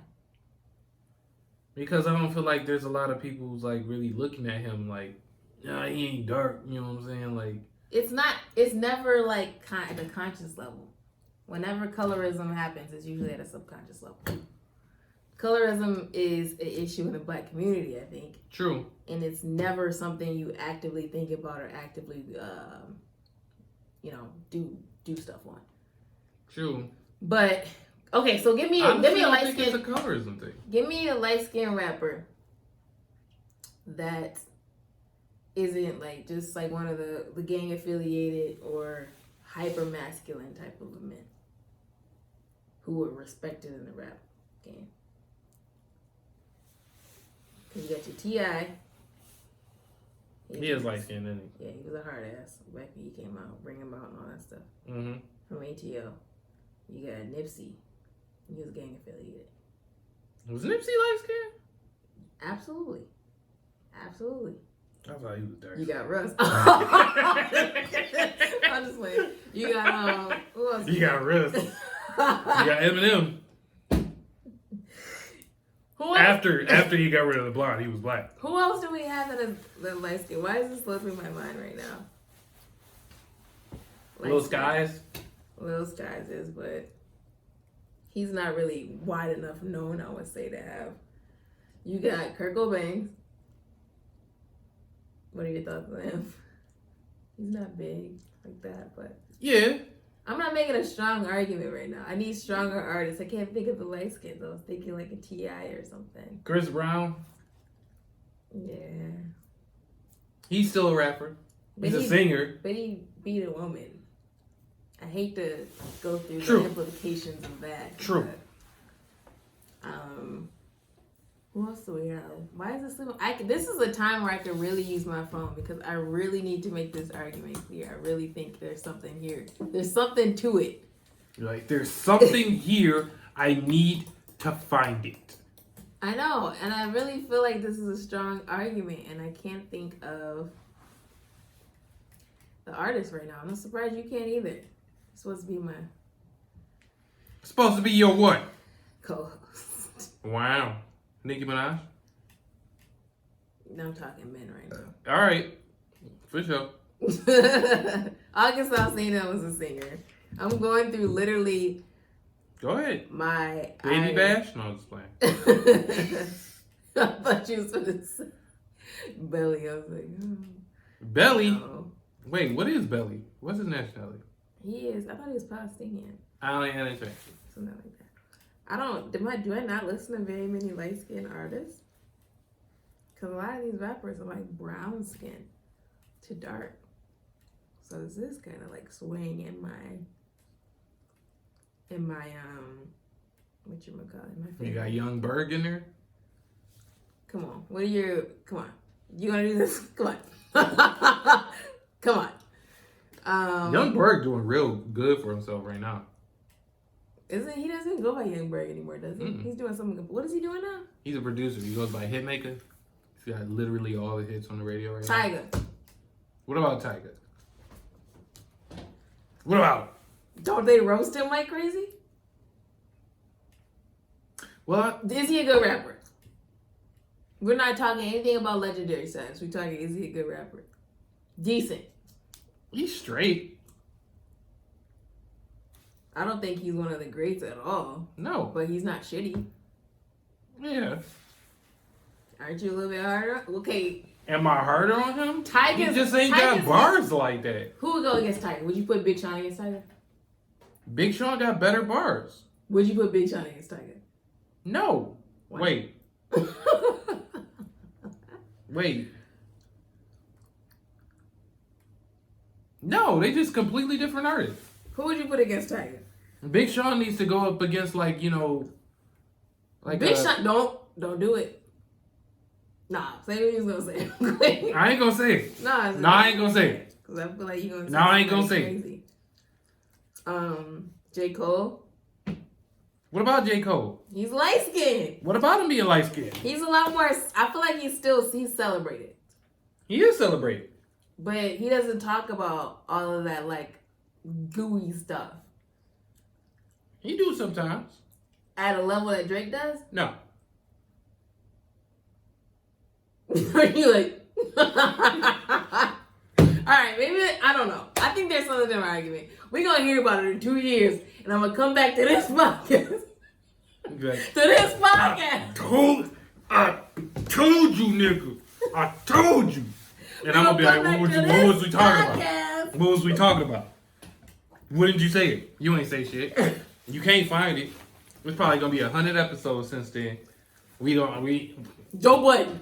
Because I don't feel like there's a lot of people who's like really looking at him like, he ain't dark. You know what I'm saying? Like, it's never like at the conscious level. Whenever colorism happens, it's usually at a subconscious level. Colorism is an issue in the Black community, I think. True. And it's never something you actively think about or actively, do stuff on. True. But okay, so give me a light skin. It's a colorism thing. Give me a light skin rapper that isn't like just like one of the gang affiliated or hyper masculine type of men who are respected in the rap game. Cause you got your T.I. He is light skinned, isn't he? Yeah, he was a hard ass back when he came out, Bring Him Out and all that stuff. Mm-hmm. From ATL. You got Nipsey. He was gang affiliated. Was Nipsey light skinned? Absolutely. I thought he was dark. You got Russ. Honestly. You got who else? You got Russ. You got Eminem. After he got rid of the blonde, he was black. Who else do we have that is light skin? Why is this slipping my mind right now? Lil Skies. Lil Skies is, but he's not really wide enough known, I would say, to have. You got Kurt Cobain. What are your thoughts on him? He's not big like that, but yeah. I'm not making a strong argument right now. I need stronger artists. I can't think of the light skins. I was thinking like a T.I. or something. Chris Brown. Yeah. He's still a rapper. He's a singer. But he beat a woman. I hate to go through True. the implications of that. True. But, who else do we have? Why is this? This is a time where I could really use my phone because I really need to make this argument clear. I really think there's something here. There's something to it. You're like, there's something here. I need to find it. I know, and I really feel like this is a strong argument, and I can't think of the artist right now. I'm not surprised you can't either. It's supposed to be my Supposed to be your what? co-host. Wow. Nicki Minaj? No, I'm talking men right now. All right. For sure. August Alsina was a singer. I'm going through literally Go ahead. my... Baby Bash? No, I'm just playing. I thought you was going to say Belly. I was like, Belly? no. Wait, what is Belly? What's his nationality? He is. I thought he was Palestinian. I don't understand. Something like that. I don't. Do I not listen to very many light skinned artists? Because a lot of these rappers are like brown skin to dark. So this is kind of like swaying in my what you call it? My favorite. You got Young Berg in there? Come on. Come on. You gonna do this? Come on. Come on. Young Berg doing real good for himself right now. He doesn't go by Young Berg anymore, does he? Mm-mm. He's doing something. What is he doing now? He's a producer. He goes by Hitmaker. He's got literally all the hits on the radio right now. Tiger. What about Tiger? What about? Don't they roast him like crazy? Well, Is he a good rapper? We're not talking anything about legendary status. We're talking, is he a good rapper? Decent. he's straight. I don't think he's one of the greats at all. No. But he's not shitty. Yeah. Aren't you a little bit harder? Okay. Am I harder on him? Tiger's, He just ain't Tiger's got bars like that. Who would go against Tiger? Would you put Big Sean against Tiger? Big Sean got better bars. Would you put Big Sean against Tiger? No. Why? Wait. Wait. No, they just completely different artists. Who would you put against Tiger? Big Sean needs to go up against like Big Sean, don't do it. Nah, say what you was gonna say. I ain't gonna say it. Nah, I ain't gonna say it. Cause I feel like you gonna say No, I ain't gonna something say crazy. J. Cole. What about J. Cole? He's light skinned. What about him being light skinned? He's a lot more. I feel like he's celebrated, He is celebrated. but he doesn't talk about all of that like gooey stuff He do sometimes. at a level that Drake does. No. Are you like? All right, maybe I don't know. I think there's some different argument. We're gonna hear about it in 2 years, and I'm gonna come back to this podcast. Like, To this podcast. I told you, nigga. I told you. And I'm gonna be like, what was we talking about? What was we talking about? Wouldn't you say it? You ain't say shit. You can't find it. It's probably gonna be 100 episodes since then. Joe Budden.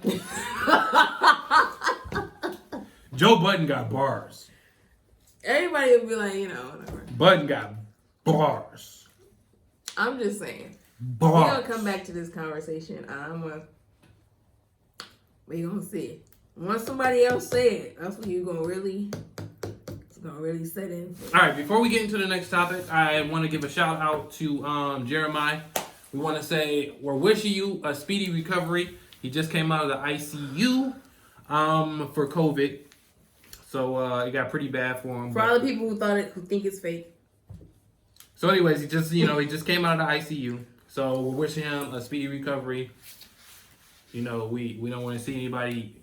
Joe Budden got bars. Everybody would be like, whatever. Budden got bars. I'm just saying. Bars. We're gonna come back to this conversation. We're gonna see. Once somebody else say it, that's when it's gonna really set in. All right, before we get into the next topic, I want to give a shout out to Jeremih. We want to say we're wishing you a speedy recovery. He just came out of the ICU for COVID. So it got pretty bad for him. For all the people who think it's fake. So anyways, he just came out of the ICU. So we're wishing him a speedy recovery. We don't want to see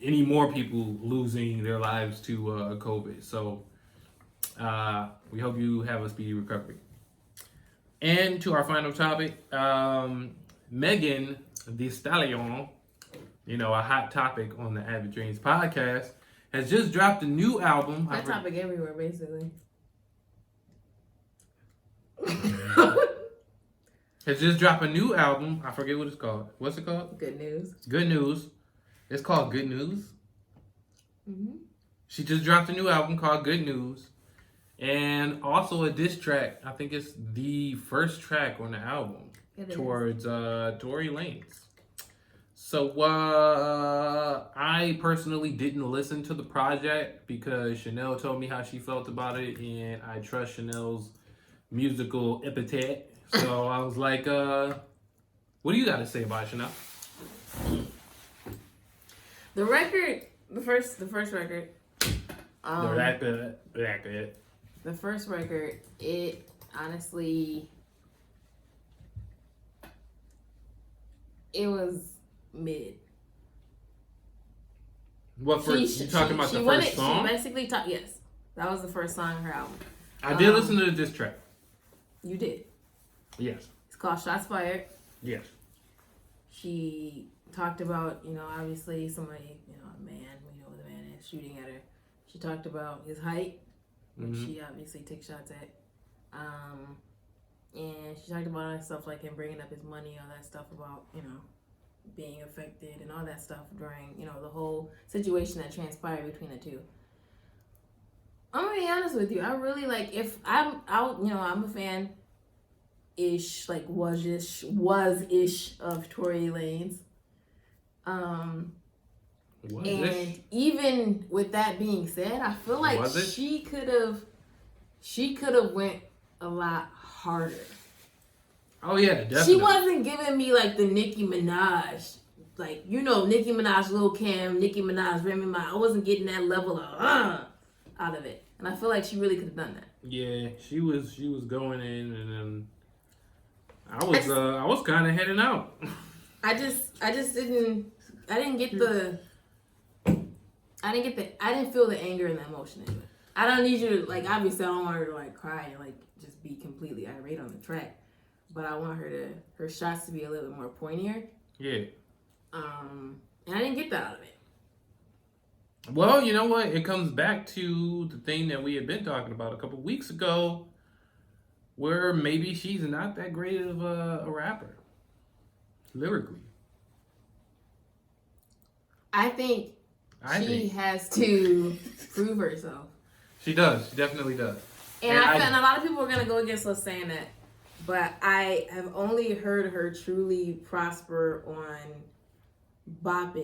any more people losing their lives to COVID. So we hope you have a speedy recovery. And to our final topic, Megan Thee Stallion, a hot topic on the Avid Dreams podcast, has just dropped a new album. That topic everywhere, basically. has just dropped a new album. I forget what it's called. What's it called? Good news. Good News. It's called Good News. Mm-hmm. She just dropped a new album called Good News. And also a diss track. I think it's the first track on the album towards Tory Lanez. So I personally didn't listen to the project because Chanel told me how she felt about it, and I trust Chanel's musical epithet. So I was like, what do you got to say about it, Chanel? The record, the first record. The first record, it honestly, it was mid. What first? You talking about the first song? She basically yes. That was the first song on her album. I did listen to this track. You did? Yes. It's called Shots Fired. Yes. She talked about, obviously somebody, a man, we know the man is shooting at her. She talked about his height, which she obviously takes shots at. And she talked about stuff like him bringing up his money, all that stuff about, being affected and all that stuff during, the whole situation that transpired between the two. I'm gonna be honest with you. I really if I'm a fan ish, was-ish of Tory Lanez. And even with that being said, I feel like she could have went a lot harder. Oh yeah, definitely. She wasn't giving me the Nicki Minaj, Nicki Minaj, Lil Kim, Nicki Minaj, Remy Ma. I wasn't getting that level of out of it, and I feel like she really could have done that. Yeah, she was going in, and then I was kind of heading out. I didn't feel the anger and the emotion in it. I don't need you to obviously I don't want her to cry and just be completely irate on the track. But I want her shots to be a little bit more pointier. Yeah. And I didn't get that out of it. Well, you know what? It comes back to the thing that we had been talking about a couple weeks ago, where maybe she's not that great of a rapper, lyrically. I think she has to prove herself. She does. She definitely does. And a lot of people are gonna go against us saying that. But I have only heard her truly prosper on bop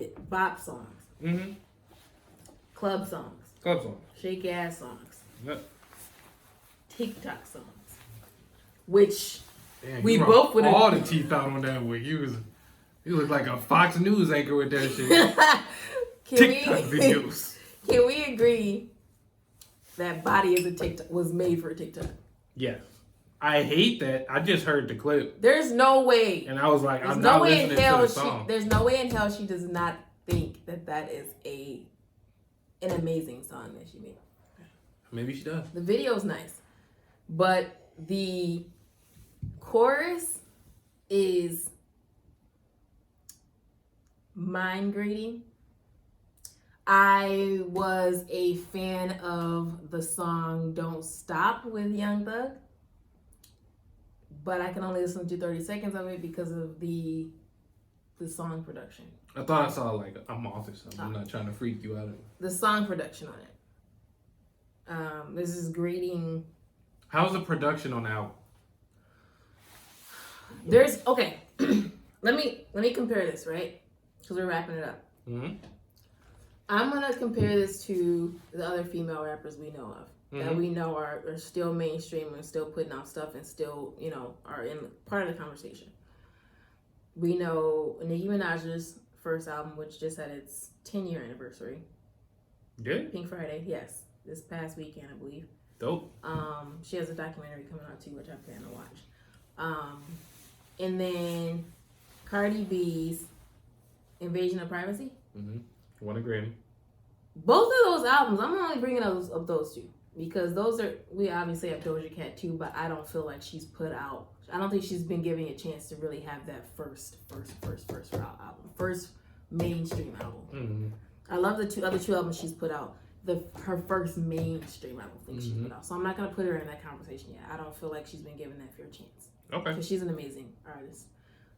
songs. Mm-hmm. Club songs. Shake ass songs. Yep. TikTok songs. Which damn, we both would have all the teeth out on that one. You look like a Fox News anchor with that shit. TikTok videos. Can we agree that Body is a TikTok was made for a TikTok? Yes. I hate that. I just heard the clip. There's no way. And I was like, I'm not listening to the song. There's no way in hell she does not think that is an amazing song that she made. Maybe she does. The video's nice. But the chorus is mind-grating. I was a fan of the song Don't Stop with Young Thug. But I can only listen to 30 seconds of it because of the song production. I thought I saw a moth or something. I'm not trying to freak you out. The song production on it. This is grading. How's the production on the album? There's okay. let me compare this, right? Because we're wrapping it up. Mm-hmm. I'm gonna compare this to the other female rappers we know of. That we know are still mainstream and still putting out stuff and still, are in part of the conversation. We know Nicki Minaj's first album, which just had its 10-year anniversary. Good. Pink Friday, yes. This past weekend, I believe. Dope. She has a documentary coming out too, which I plan to watch. And then Cardi B's Invasion of Privacy. Mm-hmm. Won a Grammy. Both of those albums, I'm only bringing up those two. Because we obviously have Doja Cat too, but I don't feel like she's put out, I don't think she's been given a chance to really have that first album. First mainstream album. Mm-hmm. I love the other two albums she's put out. her first mainstream. I don't think she put out. So I'm not gonna put her in that conversation yet. I don't feel like she's been given that fair chance. Okay. Because she's an amazing artist.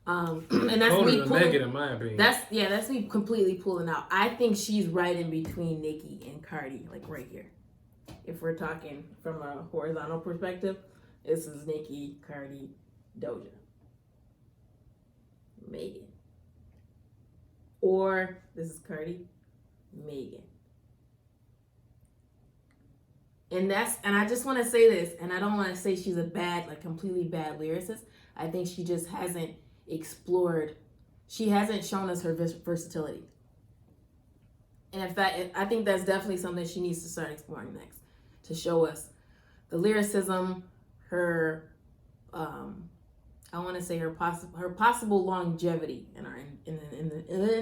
And that's Colder me than pulling. Megan, in my opinion. That's me completely pulling out. I think she's right in between Nicki and Cardi, like right here. If we're talking from a horizontal perspective, this is Nicki, Cardi, Doja, Megan. Or this is Cardi, Megan. And I just want to say this, and I don't want to say she's a bad, like completely bad lyricist. I think she just hasn't explored, she hasn't shown us her versatility. And in fact, I think that's definitely something she needs to start exploring next, to show us the lyricism, her, I want to say her possible longevity in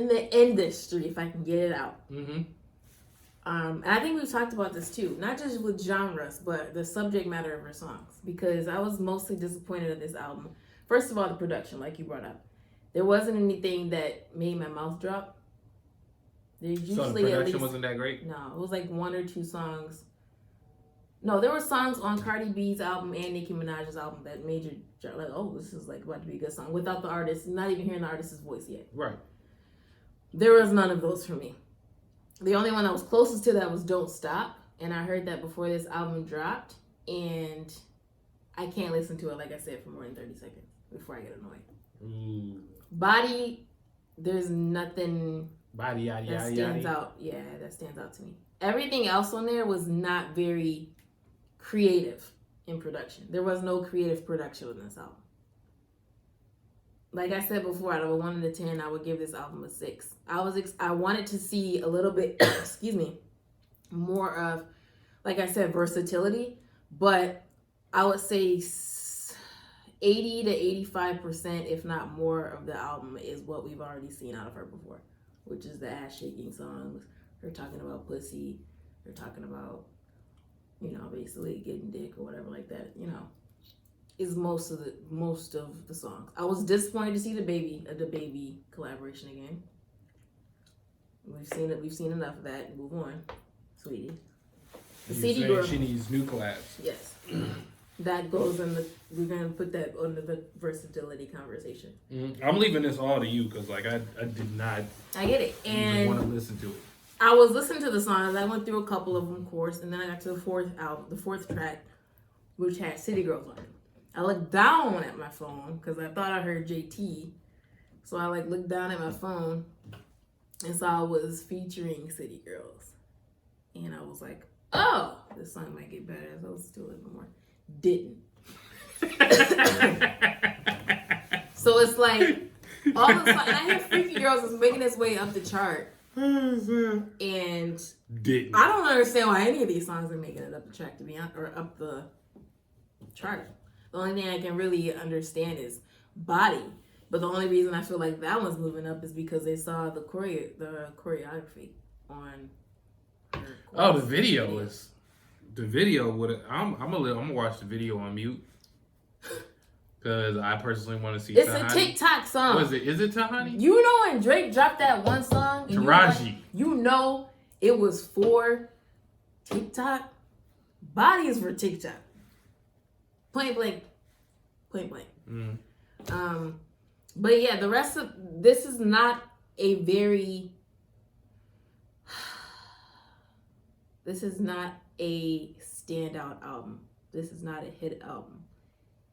the industry, if I can get it out. And I think we've talked about this too, not just with genres, but the subject matter of her songs. Because I was mostly disappointed in this album. First of all, the production, like you brought up, there wasn't anything that made my mouth drop. There's usually so the production wasn't that great? No, it was like one or two songs. No, there were songs on Cardi B's album and Nicki Minaj's album that made you like, oh, this is like about to be a good song, without the artist, not even hearing the artist's voice yet. Right. There was none of those for me. The only one that was closest to that was Don't Stop, and I heard that before this album dropped, and I can't listen to it, like I said, for more than 30 seconds before I get annoyed. Body, there's nothing that stands out. Yeah, that stands out to me. Everything else on there was not very creative in production. There was no creative production on this album. Like I said before, out of a 1 to 10, I would give this album a 6. I wanted to see a little bit, excuse me, more of, like I said, versatility, but I would say 80 to 85%, if not more, of the album is what we've already seen out of her before, which is the ass shaking songs, her talking about pussy, her talking about, basically getting dick or whatever like that, is most of the songs. I was disappointed to see the baby collaboration again. We've seen enough of that. Move on, sweetie. The CD girl. She needs new collabs. Yes. That goes we're gonna put that under the versatility conversation. I'm leaving this all to you because I did not. I get it, and want to listen to it. I was listening to the songs. I went through a couple of them, of course, and then I got to the fourth track, which had City Girls on it. I looked down at my phone because I thought I heard JT, so I looked down at my phone and saw it was featuring City Girls, and I was like, oh, this song might get better. So I was still a little more. Didn't. So it's like all the songs, and I hear Freaky Girls is making its way up the chart, and didn't. I don't understand why any of these songs are making it up the track, to be honest, or up the chart. The only thing I can really understand is Body, but the only reason I feel like that one's moving up is because they saw the choreography on her. Oh, the video is. The video would. I'm gonna watch the video on mute because I personally want to see. It's Tahani. a TikTok song. Was it? Is it Tahani? You know when Drake dropped that one song, Taraji. It was for TikTok. Body is for TikTok. Point blank. But yeah, the rest of this is not a very. This is not a standout album. This is not a hit album.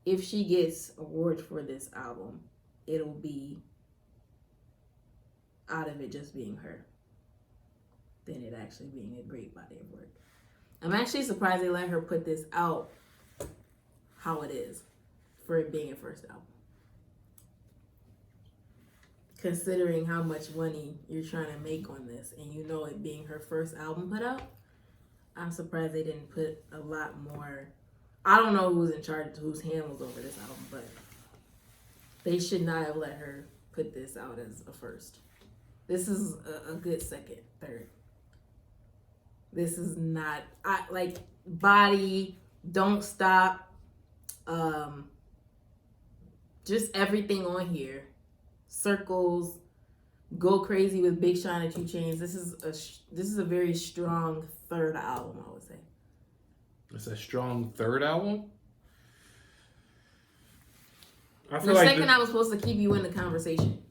If she gets awards for this album, it'll be out of it just being her than it actually being a great body of work. I'm actually surprised they let her put this out how it is for it being a first album. Considering how much money you're trying to make on this and it being her first album put out, I'm surprised they didn't put a lot more. I don't know who's in charge, whose hand was over this album, but they should not have let her put this out as a first. This is a good second, third. This is not, Body, Don't Stop, just everything on here. Circles, go crazy with Big Sean and 2 Chainz. This is a very strong third album, I would say. It's a strong third album. I feel The like second album was supposed to keep you in the conversation.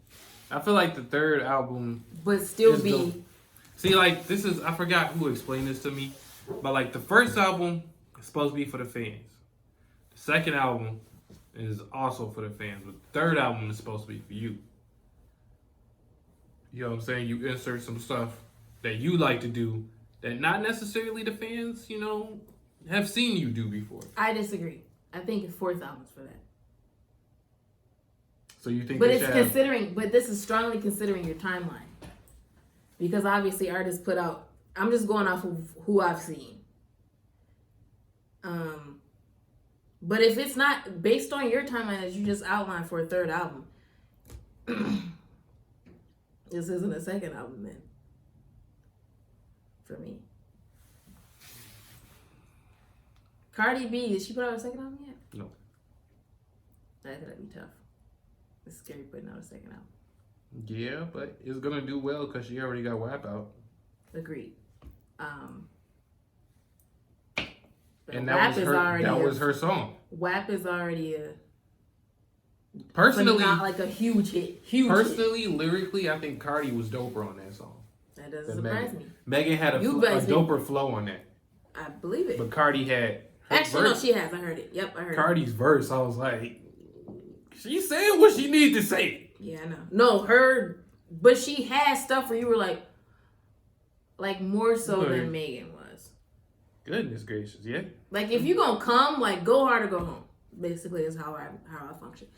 I feel like the third album, but still be. See, like this is I forgot who explained this to me, but like the first album is supposed to be for the fans. The second album is also for the fans, but the third album is supposed to be for you. You know what I'm saying? You insert some stuff that you like to do that not necessarily the fans, you know, have seen you do before. I disagree. I think fourth album's for that. So you think? But it's considering. But this is strongly considering your timeline, because obviously artists put out. I'm just going off of who I've seen. But if it's not based on your timeline as you just outlined for a third album, this isn't a second album then. For me. Cardi B, did she put out a second album yet? No. That's gonna be tough. It's scary putting out a second album. Yeah, but it's gonna do well because she already got WAP out. Agreed. And that was her song. WAP is already a personally not like a huge hit. Lyrically, I think Cardi was doper on that song. That doesn't surprise me. Megan had a doper flow on that. I believe it. But Cardi had actually verse. No, she has. I heard it. Yep, I heard Cardi's verse. I was like, she's saying what she needs to say. Yeah, I know. No, but she has stuff where you were like more so than Megan was. Goodness gracious, yeah. Like if you gonna come, like go hard or go home. Basically, is how I function.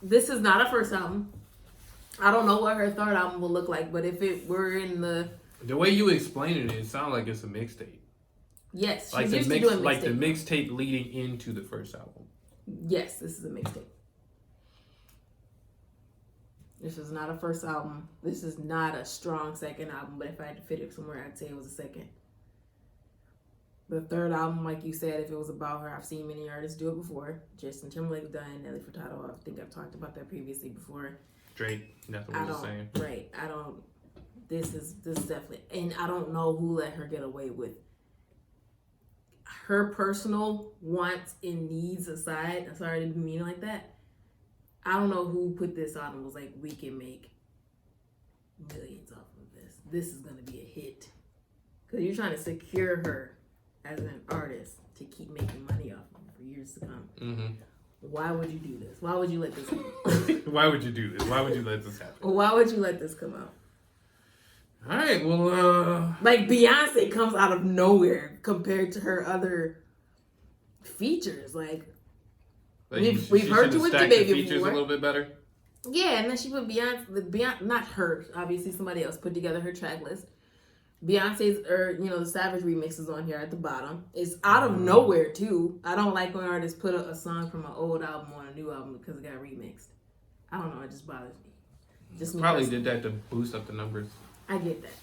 This is not a first album. I don't know what her third album will look like, but if it were in the way you explained it sounds like it's a mixtape. Yes, like the mixtape leading into the first album. Yes, this is a mixtape. This is not a first album. This is not a strong second album, but if I had to fit it somewhere, I'd say it was a second. The third album, like you said, if it was about her, I've seen many artists do it before. Justin Timberlake done, Nelly Furtado. I think I've talked about that previously before. Drake, that's what I was saying. Right, I don't. This is definitely, and I don't know who let her get away with. Her personal wants and needs aside, I'm sorry to be mean like that. I don't know who put this out and was like, we can make millions off of this. This is gonna be a hit, because you're trying to secure her as an artist to keep making money off of for years to come. Mm-hmm. Why would you do this? Why would you let this happen? Why would you do this? Why would you let this happen? Why would you let this come out? All right, well, like Beyonce comes out of nowhere compared to her other features. Like we've heard you with the baby features before. A little bit better. Yeah, and then she put Beyonce, not her, obviously somebody else put together her track list. Beyonce's, the Savage remix is on here at the bottom. It's out of nowhere too. I don't like when artists put a song from an old album on a new album because it got remixed. I don't know, it just bothers me. Just me probably did that to boost up the numbers. I get that.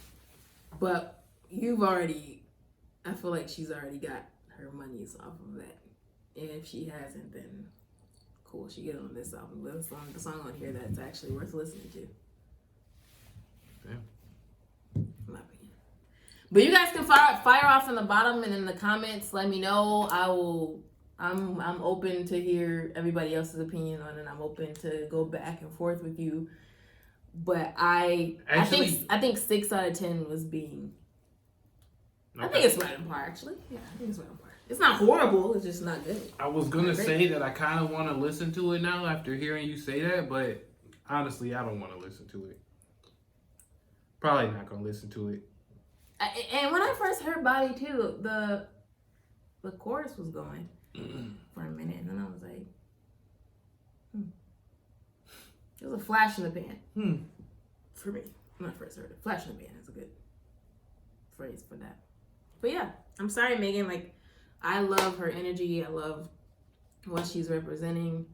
But I feel like she's already got her monies off of that. And if she hasn't, then cool, she get on this album. But it's the song on here that's actually worth listening to. Yeah. My opinion. But you guys can fire off in the bottom and in the comments. Let me know. I'm open to hear everybody else's opinion on it. I'm open to go back and forth with you. But I think 6 out of 10 was being. Okay. I think it's right on par, actually. Yeah, I think it's right on par. It's not horrible. It's just not good. I was gonna say that I kind of want to listen to it now after hearing you say that, but honestly, I don't want to listen to it. Probably not gonna listen to it. And when I first heard Body too, the chorus was going for a minute, and then I was like, It was a flash in the pan for me when I first heard it. Flash in the pan is a good phrase for that. But yeah, I'm sorry, Megan. Like, I love her energy. I love what she's representing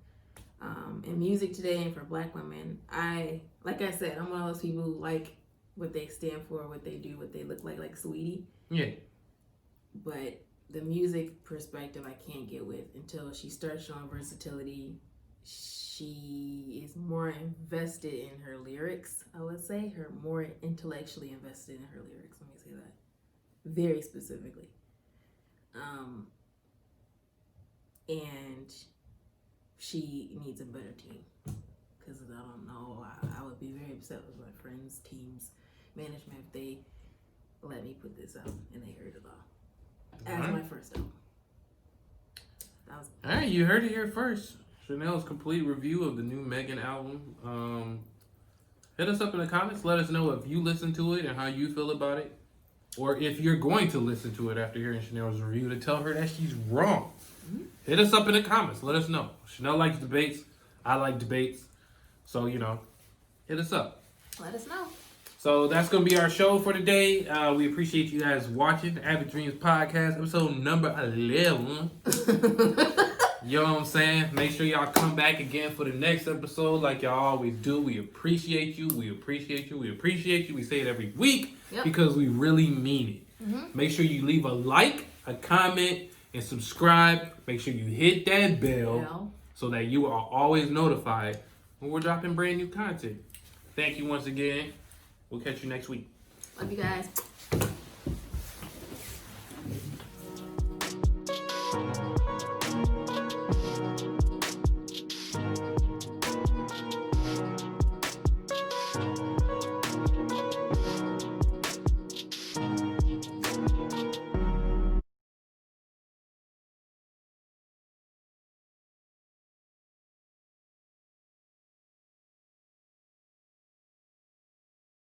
in music today and for Black women. Like I said, I'm one of those people who like what they stand for, what they do, what they look like Sweetie. Yeah. But the music perspective I can't get with until she starts showing versatility. she is more invested in her lyrics, I would say. Her more intellectually invested in her lyrics. Let me say that. Very specifically. And she needs a better team. Because I don't know, I would be very upset with my friends' team's management if they let me put this out and they heard it all. As my first album. All right, you heard it here first. Chanel's complete review of the new Megan album. Hit us up in the comments. Let us know if you listen to it and how you feel about it. Or if you're going to listen to it after hearing Chanel's review to tell her that she's wrong. Mm-hmm. Hit us up in the comments. Let us know. Chanel likes debates. I like debates. So, hit us up. Let us know. So that's going to be our show for today. We appreciate you guys watching Avid Dreams Podcast, episode number 11. You know what I'm saying? Make sure y'all come back again for the next episode like y'all always do. We appreciate you. We appreciate you. We appreciate you. We say it every week because we really mean it. Mm-hmm. Make sure you leave a like, a comment, and subscribe. Make sure you hit that bell so that you are always notified when we're dropping brand new content. Thank you once again. We'll catch you next week. Love you guys.